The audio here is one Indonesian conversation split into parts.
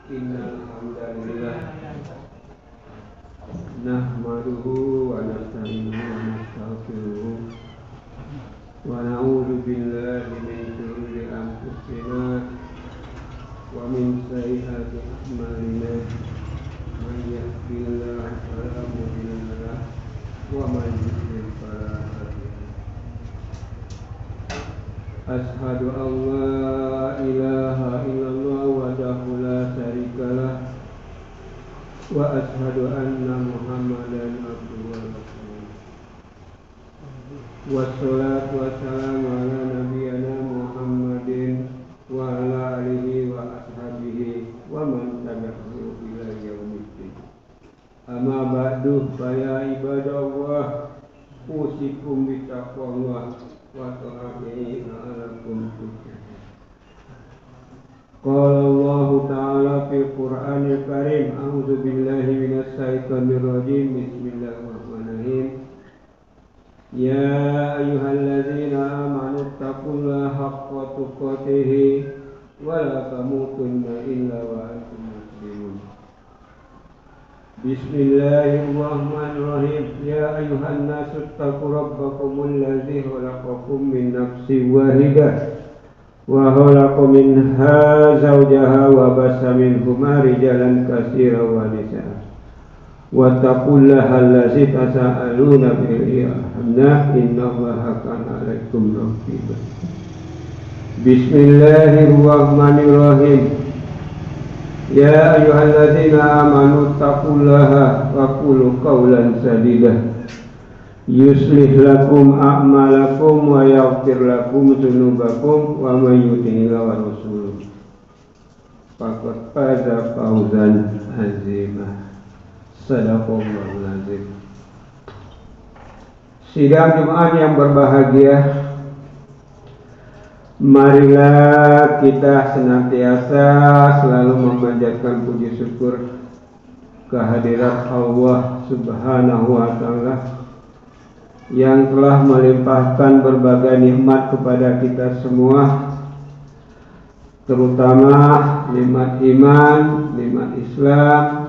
Innal hamdalillah nahmaduhu wa nasta'inuhu wa nastaghfiruh wa na'udzu billahi min shururi anfusina wa min sayyiati a'malina man yahdihillahu fala mudilla lahu wa man yudlil fala hadiya lahu. Ashhadu an la ilaha illallah wahdahu la syarika lah wa ashhadu anna Muhammadan abduhu wa rasuluh. Wassalatu wassalamu ala nabiyyina Muhammadin wa ala alihi wa ashabihi wa man tabi'ahu ila yaumiddin. Amma ba'du, fa ya ibadallah, usikum bi taqwallah wa ta'atihi la'allakum tuflihun. Qala Allah Ta'ala fil Qur'anil Karim, a'udzu billahi minasy syaithanir rajim. Bismillahirrahmanirrahim. Ya ayyuhalladzina amanu taqullaha haqqa tuqatih wa la tamutunna illa wa antum muslimun. Bismillahirrahmanirrahim. Ya ayyuhan nasu taqu rabbakumul ladzi khalaqakum min nafsin wahidah wa khalaqa minha zawjaha wa bassa minhuma rijalan katsiran wa nisaa. Wattaqullaha allazi tasaaluna bihi innallaha kana 'alaikum raqiba. Bismillahirrahmanirrahim. Ya ayyuhalladzina amanu taqullaha wa qulu qawlan sadida yuslih lakum a'malakum wa yaghfir lakum dzunubakum wa may yuti'illah wa rasulahu faqad faza fawzan 'azima. Shadaqallahul 'azim. Sidang Jumat yang berbahagia, marilah kita senantiasa selalu memanjatkan puji syukur kehadirat Allah Subhanahu wa Ta'ala yang telah melimpahkan berbagai nikmat kepada kita semua, terutama nikmat iman, nikmat Islam,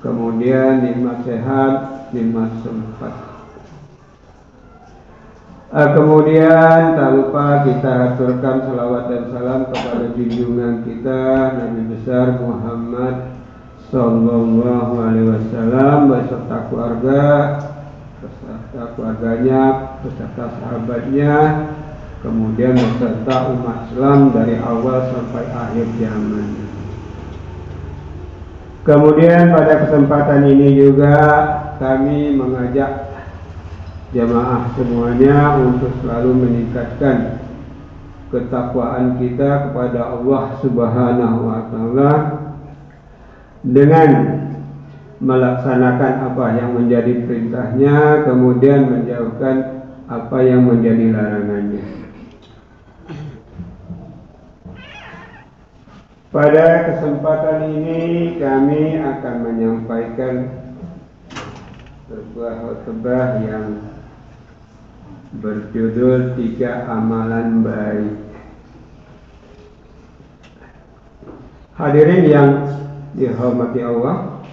kemudian nikmat sehat, nikmat sempat. Kemudian tak lupa kita aturkan salawat dan salam kepada junjungan kita Nabi besar Muhammad Sallallahu Alaihi Wasallam beserta keluarganya, beserta sahabatnya, kemudian beserta umat Islam dari awal sampai akhir zaman. Kemudian pada kesempatan ini juga kami mengajak jamaah semuanya untuk selalu meningkatkan ketakwaan kita kepada Allah Subhanahu wa Ta'ala dengan melaksanakan apa yang menjadi perintahnya, kemudian menjauhkan apa yang menjadi larangannya. Pada kesempatan ini kami akan menyampaikan sebuah khutbah yang berjudul 3 amalan baik. Hadirin yang dihormati Allah,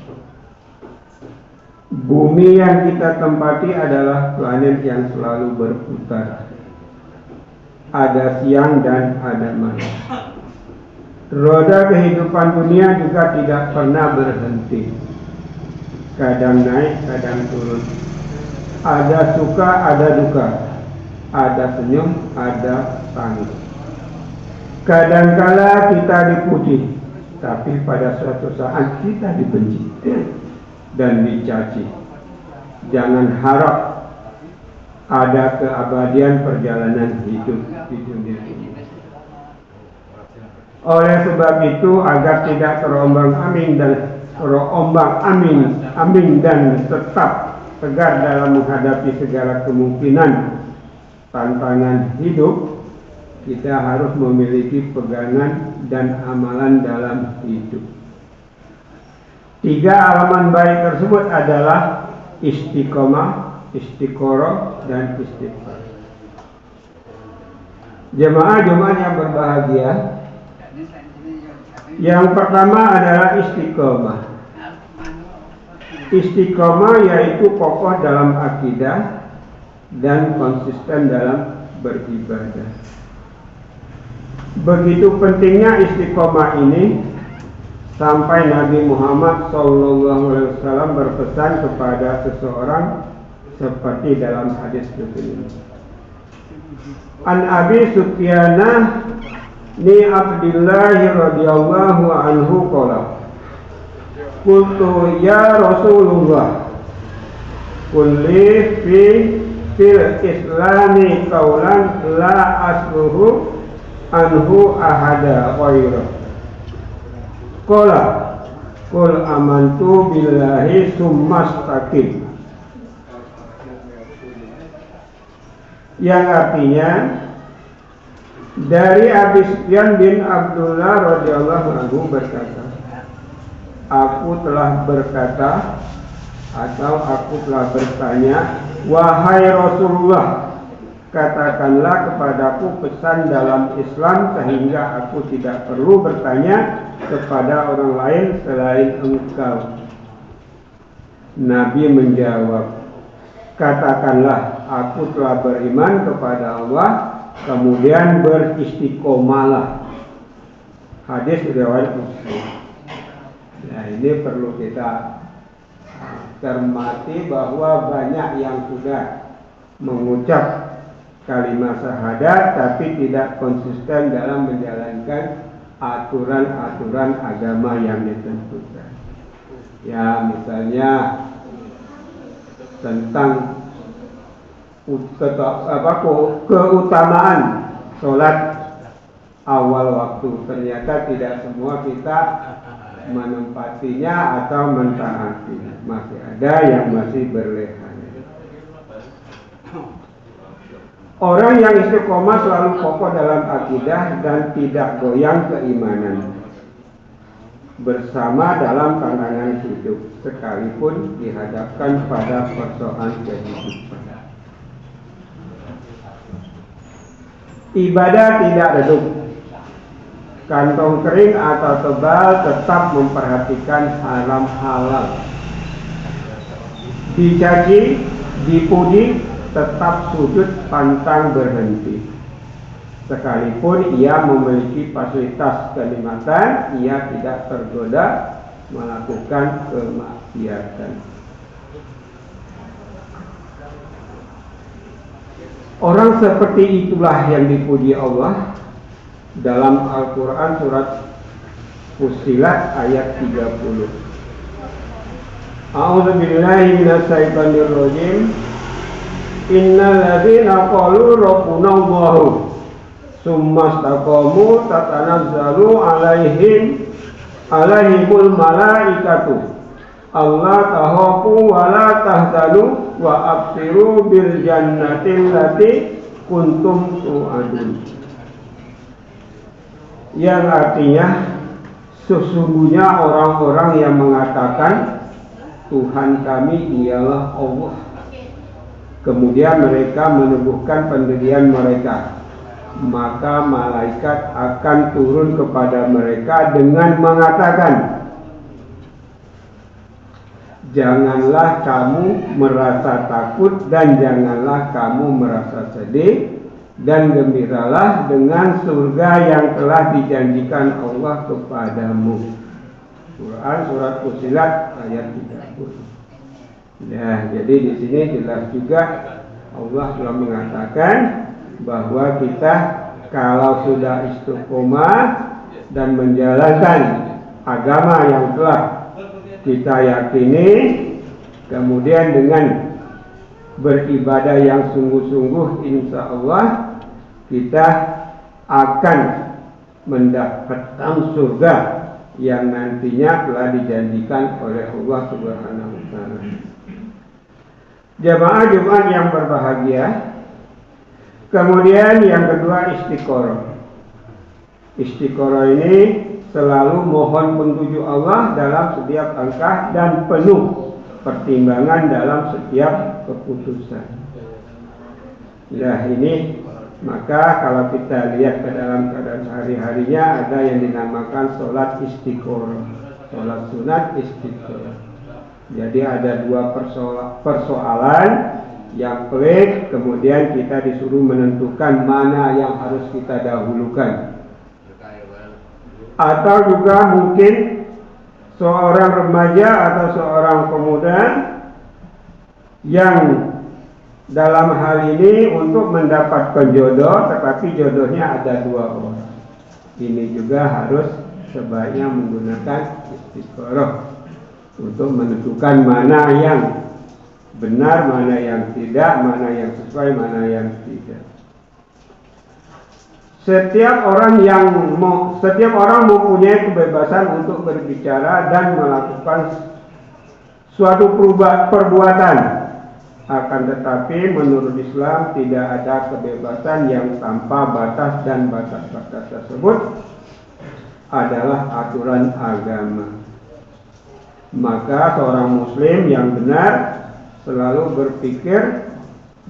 bumi yang kita tempati adalah planet yang selalu berputar. Ada siang dan ada malam. Roda kehidupan dunia juga tidak pernah berhenti. Kadang naik, kadang turun. Ada suka, ada duka. Ada senyum, ada tangis. Kadangkala kita dipuji, tapi pada suatu saat kita dibenci dan dicaci. Jangan harap ada keabadian perjalanan hidup di dunia ini. Oleh sebab itu, agar tidak terombang-ambing dan tetap tegar dalam menghadapi segala kemungkinan tantangan hidup, kita harus memiliki pegangan dan amalan dalam hidup. 3 alaman baik tersebut adalah istiqomah, istiqoroh, dan istighfar. Jemaah Jumat yang berbahagia, Yang pertama adalah istiqomah. Istiqomah yaitu kokoh dalam akidah dan konsisten dalam beribadah. Begitu pentingnya istiqomah ini sampai Nabi Muhammad SAW berpesan kepada seseorang seperti dalam hadis ini. An Abi Sufyanah ni Abdillah radhiyallahu anhu qala qultu ya Rasulullah kulli fil islami qaulan la asluhu anhu ahada ghairu qala qul amantu billahi summastaqim, yang artinya dari Abi Sufyan bin Abdullah radhiyallahu anhu berkata, aku telah berkata atau aku telah bertanya, wahai Rasulullah, katakanlah kepadaku pesan dalam Islam sehingga aku tidak perlu bertanya kepada orang lain selain engkau. Nabi menjawab, katakanlah aku telah beriman kepada Allah, kemudian beristiqomalah. Hadis riwayat Muslim. Nah, ini perlu kita cermati bahwa banyak yang sudah mengucap kalimat syahadat tapi tidak konsisten dalam menjalankan aturan-aturan agama yang ditentukan. Ya, misalnya tentang keutamaan sholat awal waktu, ternyata tidak semua kita menempatinya atau mentaatinya. Masih ada yang masih berleha. Orang yang istiqomah selalu kokoh dalam akidah dan tidak goyang keimanan bersama dalam tantangan hidup, sekalipun dihadapkan pada persoalan kehidupan. Ibadah tidak redup, kantong kering atau tebal tetap memperhatikan haram halal. Dicaci, dipuji, tetap sujud pantang berhenti. Sekalipun ia memiliki fasilitas kenikmatan, ia tidak tergoda melakukan kemaksiatan. Orang seperti itulah yang dipuji Allah dalam Al-Quran surat Fussilat ayat 30. A'udzu billahi minasyaitonir rajim. Innal ladzina qalu rabbuna Allahu summa istaqamu tatanazzalu alaihimul malaikatu Allah tahafu wa la tahzanu wa absiru bil jannati allati kuntum tu'adun. Yang artinya, sesungguhnya orang-orang yang mengatakan Tuhan kami ialah Allah, kemudian mereka menubuhkan pendirian mereka, maka malaikat akan turun kepada mereka dengan mengatakan, janganlah kamu merasa takut dan janganlah kamu merasa sedih, dan gembiralah dengan surga yang telah dijanjikan Allah kepadamu. Quran surat Fussilat ayat 30. Nah, jadi di sini jelas juga Allah telah mengatakan bahwa kita kalau sudah istiqomah dan menjalankan agama yang telah kita yakini, kemudian dengan beribadah yang sungguh-sungguh, insya Allah kita akan mendapatkan surga yang nantinya telah dijanjikan oleh Allah Subhanahu wa Ta'ala. Jamaah Jumat yang berbahagia, kemudian yang kedua istiqoroh. Istiqoroh ini selalu mohon petunjuk Allah dalam setiap langkah dan penuh pertimbangan dalam setiap keputusan. Nah, ini Maka kalau kita lihat ke dalam keadaan sehari-harinya ada yang dinamakan sholat istiqoroh, sholat sunat istiqoroh. Jadi ada dua persoalan yang pelik, kemudian kita disuruh menentukan mana yang harus kita dahulukan. Atau juga mungkin seorang remaja atau seorang pemuda yang dalam hal ini untuk mendapatkan jodoh, tetapi jodohnya ada dua orang. Ini juga harus sebaiknya menggunakan istiqoroh untuk menentukan mana yang benar, mana yang tidak, mana yang sesuai, mana yang tidak. Setiap orang mempunyai kebebasan untuk berbicara dan melakukan suatu perbuatan. Akan tetapi menurut Islam tidak ada kebebasan yang tanpa batas, dan batas-batas tersebut adalah aturan agama. Maka seorang muslim yang benar selalu berpikir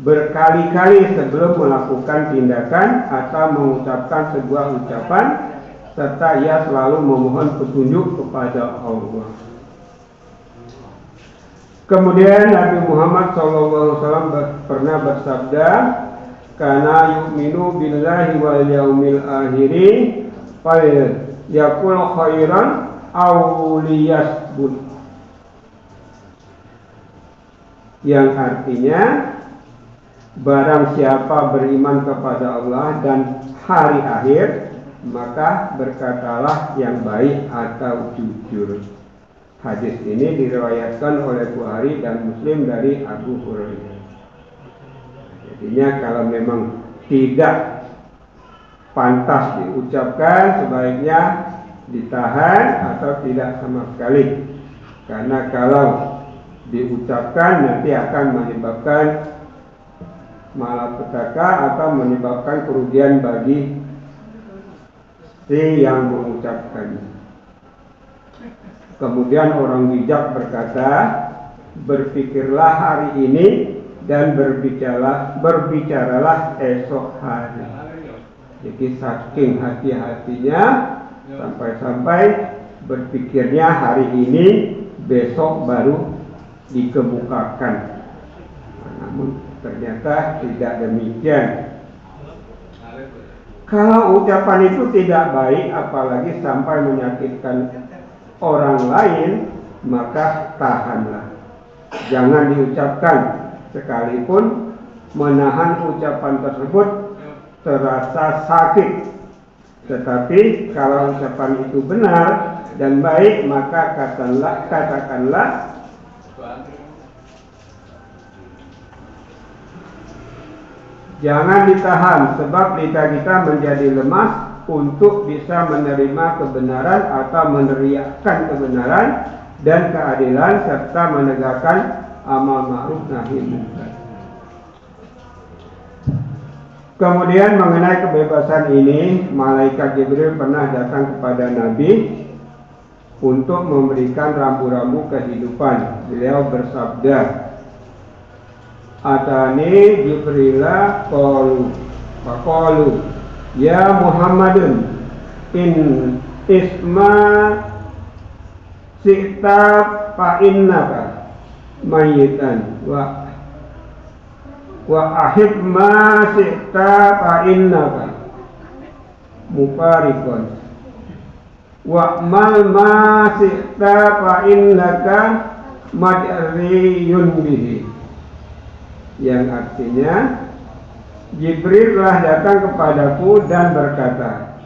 berkali-kali sebelum melakukan tindakan atau mengucapkan sebuah ucapan, serta ia selalu memohon petunjuk kepada Allah. Kemudian Nabi Muhammad SAW pernah bersabda, "Kana yu'minu billahi wal yaumil akhiri fal yakul khairan aw liyasbut." Yang artinya, barang siapa beriman kepada Allah dan hari akhir, maka berkatalah yang baik atau jujur. Hadis ini diriwayatkan oleh Bukhari dan Muslim dari Abu Hurairah. Jadinya kalau memang tidak pantas diucapkan, sebaiknya ditahan atau tidak sama sekali. Karena kalau diucapkan nanti akan menyebabkan malapetaka atau menyebabkan kerugian bagi si yang mengucapkannya. Kemudian orang bijak berkata, berpikirlah hari ini dan berbicaralah esok hari. Jadi saking hati-hatinya sampai-sampai berpikirnya hari ini, besok baru dikemukakan. Namun ternyata tidak demikian. Kalau ucapan itu tidak baik, apalagi sampai menyakitkan orang lain, maka tahanlah. Jangan diucapkan, sekalipun menahan ucapan tersebut terasa sakit. Tetapi kalau ucapan itu benar dan baik, maka katakanlah jangan ditahan, sebab lidah kita menjadi lemas untuk bisa menerima kebenaran atau meneriakkan kebenaran dan keadilan, serta menegakkan amal ma'ruf nahi munkar. Kemudian mengenai kebebasan ini, malaikat Jibril pernah datang kepada Nabi untuk memberikan rambu-rambu kehidupan. Beliau bersabda, "Atani Jibrila qalu ya Muhammadun in isma si'ta fa innaka mayitan wa ahib ma si'ta fa innaka mufarikun wa mal ma si'ta fa innaka mad'riyun bihi." Yang artinya, Jibril telah datang kepadaku dan berkata,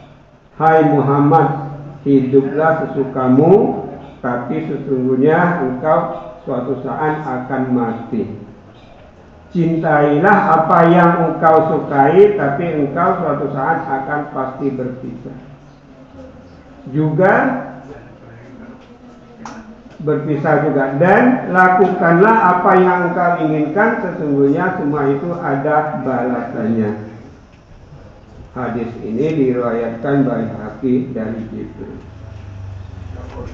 "Hai Muhammad, hiduplah sesukamu, tapi sesungguhnya engkau suatu saat akan mati. Cintailah apa yang engkau sukai, tapi engkau suatu saat akan pasti berpisah. Berpisah juga, dan lakukanlah apa yang engkau inginkan, sesungguhnya semua itu ada balasannya." Hadis ini diriwayatkan Baihaqi dari Jibril.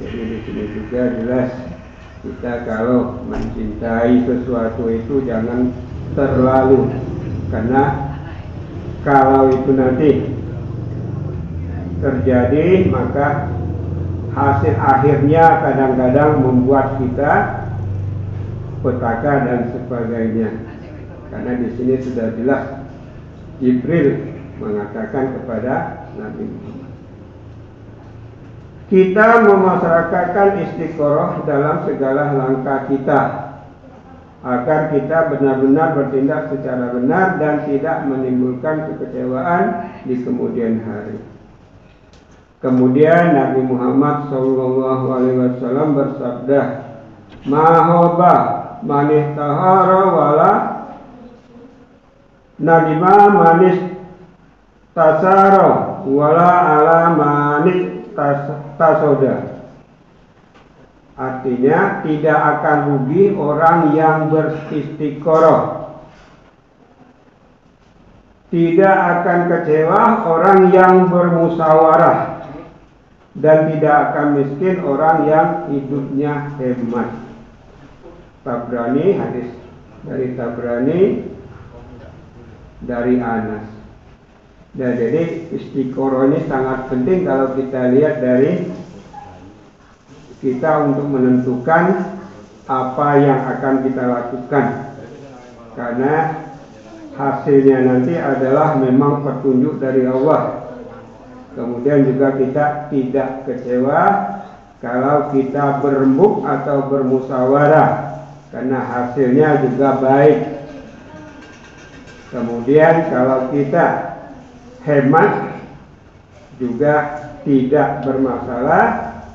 Jadi di sini juga jelas kita kalau mencintai sesuatu itu jangan terlalu, karena kalau itu nanti terjadi, maka hasil akhirnya kadang-kadang membuat kita petaka dan sebagainya. Karena di sini sudah jelas Jibril mengatakan kepada Nabi Muhammad, kita memasyarakatkan istiqoroh dalam segala langkah kita, agar kita benar-benar bertindak secara benar dan tidak menimbulkan kekecewaan di kemudian hari. Kemudian Nabi Muhammad SAW bersabda, "Mahoba manis tahara wala nadima manis tasara wala ala manis tasoda." Artinya, tidak akan rugi orang yang beristiqoroh, tidak akan kecewa orang yang bermusyawarah, dan tidak akan miskin orang yang hidupnya hemat. Tabrani, hadis dari Tabrani dari Anas. Dan jadi istiqoroh ini sangat penting kalau kita lihat dari kita untuk menentukan apa yang akan kita lakukan, karena hasilnya nanti adalah memang petunjuk dari Allah. Kemudian juga kita tidak kecewa kalau kita berembuk atau bermusyawarah, karena hasilnya juga baik. Kemudian kalau kita hemat juga tidak bermasalah,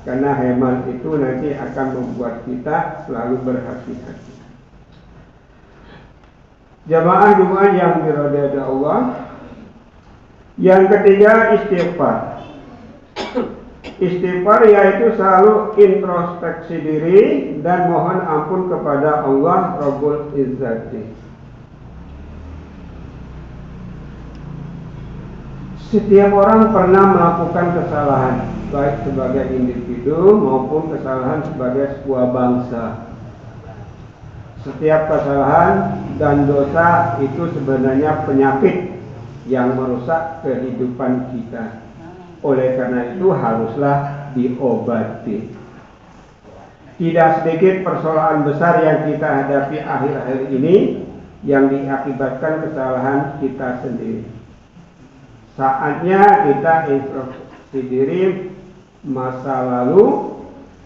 karena hemat itu nanti akan membuat kita selalu berhati-hati. Jamaah yang dirahmati Allah, yang ketiga istighfar. Istighfar yaitu selalu introspeksi diri dan mohon ampun kepada Allah Rabbul Izzati. Setiap orang pernah melakukan kesalahan, baik sebagai individu maupun kesalahan sebagai sebuah bangsa. Setiap kesalahan dan dosa itu sebenarnya penyakit yang merusak kehidupan kita. Oleh karena itu haruslah diobati. Tidak sedikit persoalan besar yang kita hadapi akhir-akhir ini yang diakibatkan kesalahan kita sendiri. Saatnya kita introspeksi diri masa lalu,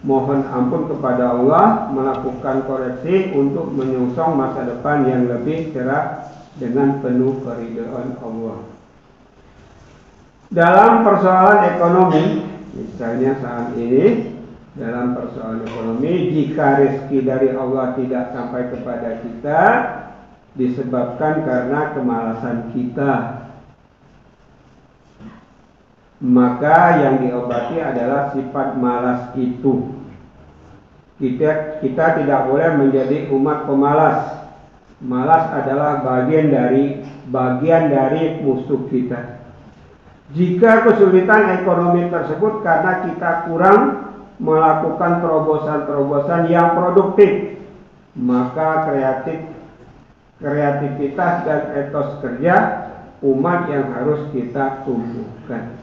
mohon ampun kepada Allah, melakukan koreksi untuk menyongsong masa depan yang lebih cerah dengan penuh keridhaan Allah. Dalam persoalan ekonomi, misalnya saat ini, dalam persoalan ekonomi, jika rezeki dari Allah tidak sampai kepada kita, disebabkan karena kemalasan kita, maka yang diobati adalah sifat malas itu. Kita tidak boleh menjadi umat pemalas. Malas adalah bagian dari musuh kita. Jika kesulitan ekonomi tersebut karena kita kurang melakukan terobosan-terobosan yang produktif, maka kreativitas dan etos kerja umat yang harus kita tumbuhkan.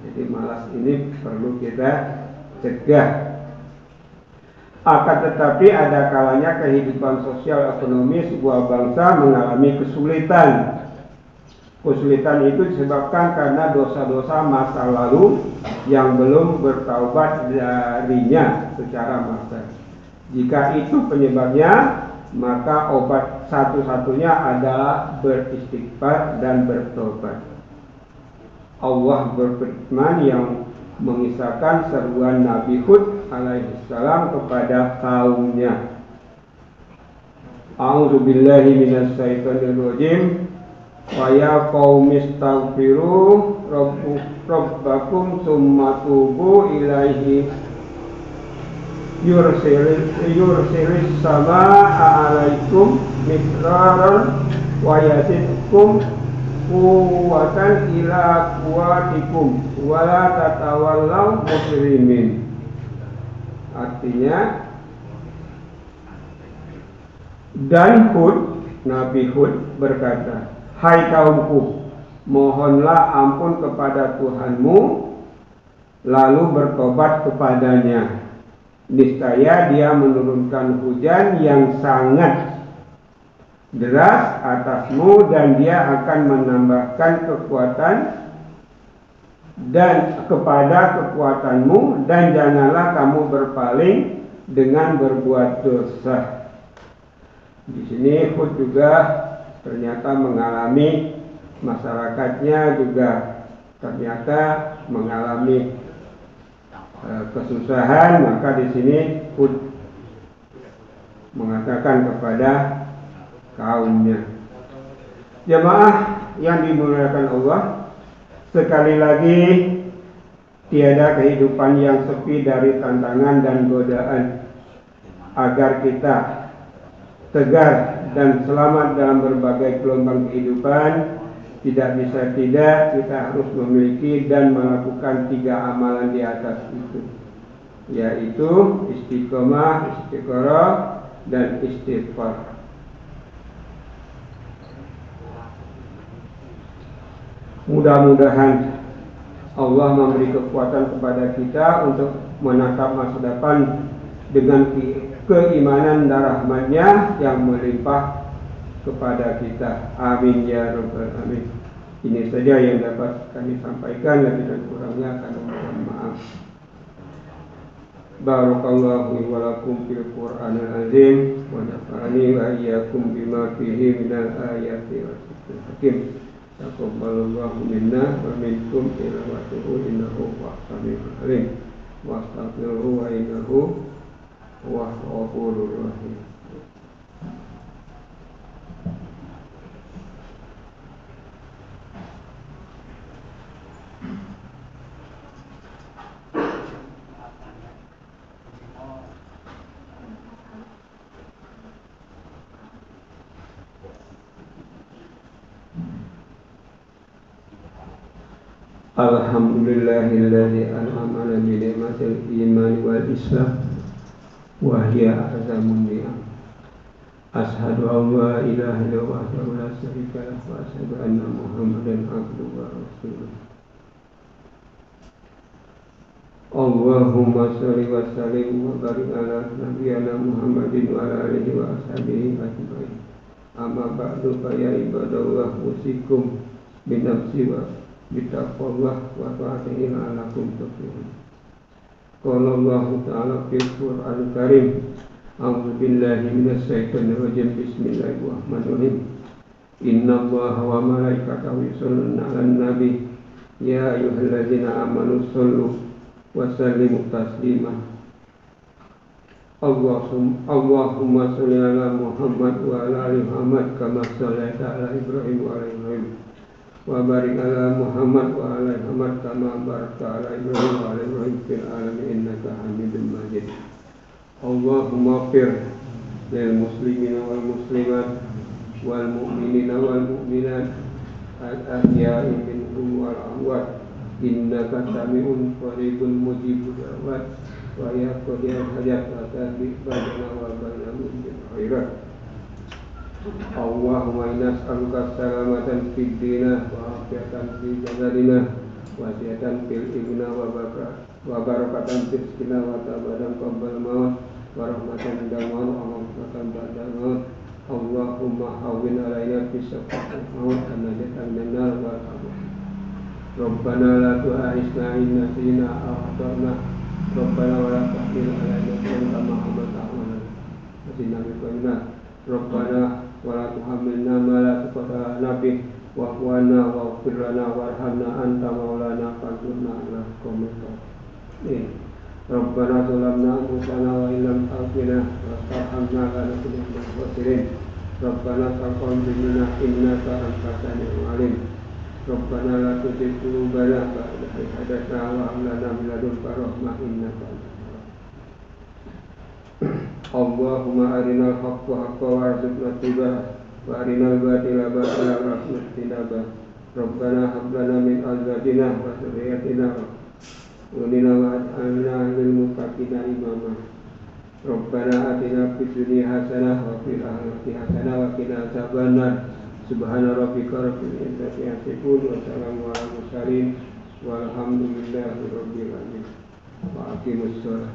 Jadi malas ini perlu kita cegah. Akan tetapi ada kalanya kehidupan sosial ekonomi sebuah bangsa mengalami kesulitan. Kesulitan itu disebabkan karena dosa-dosa masa lalu yang belum bertaubat darinya secara massal. Jika itu penyebabnya, maka obat satu-satunya adalah beristighfar dan bertobat. Allah berfirman yang mengisahkan seruan Nabi Hud alaihissalam kepada kaumnya. A'udzubillahi minasyaitonirrajim. Wa ya qaumi astaghfiru rabbakum tsumma tubu ilaihi yursilis samaa'a 'alaikum midraran wa yazidkum quwwatan ila quwwatikum wa la tatawallaw mujrimin. Artinya, dan Nabi Hud berkata, hai kaumku, mohonlah ampun kepada Tuhanmu, lalu bertobat kepadanya. Niscaya Dia menurunkan hujan yang sangat deras atasmu, dan Dia akan menambahkan kekuatan dan kepada kekuatanmu, dan janganlah kamu berpaling dengan berbuat dosa. Di sini Hud juga ternyata mengalami, masyarakatnya juga ternyata mengalami kesusahan, maka di sini Hud mengatakan kepada kaumnya. Jemaah yang dimuliakan Allah, sekali lagi tiada kehidupan yang sepi dari tantangan dan godaan. Agar kita tegar dan selamat dalam berbagai gelombang kehidupan, tidak bisa tidak kita harus memiliki dan melakukan 3 amalan di atas itu, yaitu istiqomah, istiqoroh, dan istighfar. Mudah-mudahan Allah memberi kekuatan kepada kita untuk menatap masa depan dengan keimanan dan rahmat-Nya yang melimpah kepada kita. Amin ya rabbal alamin. Ini saja yang dapat kami sampaikan, lebih dan kurangnya kami mohon maaf. Barakallahu wa lakum fil Qur'anil azim wa nafa'ani wa iyyakum bima fihi minal ayati wa dzikril hakim. Taqabbalallahu minna wa minkum tilawatuhu innahu huwas samiul alim. Wastaghfiruhu wa innahu huwal ghafurur rahim. Alhamdulillahilladzi an'amana bi ni'matil iman wal islam wa hiya azamun ni'am. Asyhadu an la ilaha illallah wa la syarika lahu wa asyhadu anna Muhammadan abduhu wa rasuluh. Allahumma shalli wa sallim wa barik ala nabiyyina Muhammadin wa ala alihi wa ashabihi ajmain. Amma ba'du fa ya ibadallah usikum bi nafsi wa bitaqwallah wa ta'atihi la'allakum tuflihun. Qala Allah ta'ala fil Qur'anil Karim, a'udzu billahi minasy syaithanir rajim. Bismillahirrahmanirrahim. Innallaha wa malaikatahu yusholluna 'alan nabi ya ayyuhalladzina amanu shollu wa sallimu taslima. Allahumma sholli ala Muhammad wa ala ali Muhammad kama shallaita ala Ibrahim wa ala Ibrahim wa barik ala Muhammad wa ala Muhammad kama barakta ala Ibrahim wa ala Ibrahim fil alamin innaka Hamidum Majid. Allahumma fir lil muslimina wal muslimat wal mu'minina wal mu'minat al ahya'i minhum wal amwat innaka sami'un qaribun mujibud da'wat wa ya qadiyal hajat wa tabi badana wa bainahum bil khairat. Allahumma inna nas'aluka salamatan fid dina wa afiatan fi jasadina wa sihatan fil ibna wa barakatan fil rizqina wa tabadan qabla maut wa rahmatan inda maut wa rahmatan ba'da maut. Allahumma hawwin alaina fi safaqil maut wa najatan minan nar wa Rabbana la tu'akhidhna in nasina aw akhtana. Rabbana wa la tahmil alaina isran kama hamaltahu ala alladziina min qablina. Rabbana wa la tuhammilna ma la taqata lana bih wa'fu 'anna waghfir lana warhamna anta maulana fansurna 'alal qaumil kafirin. Rabbana zalamna anfusana wa illam taghfir wa tarhamna lanakunanna minal khasirin. Rabbana taqabbal minna innaka antas samiul 'alim. Rabbana la tuzigh qulubana ba'da idh hadaytana wa hab lana min ladunka rahmah innaka antal wahhab. Allahumma arinal haqqa haqqan warzuqna ittiba'ah wa arinal batila batilan warzuqna ijtinabah. Rabbana hab lana min azwajina wa dhurriyyatina qurrata a'yunin lil muttaqina imama. Rabbana atina fid dunya hasanah wa fil akhirati hasanah wa qina adzabannar. Subhana rabbika rabbil izzati amma yasifun wa salamun alal mursalin walhamdulillahi rabbil alamin. Wa aqimus shalah.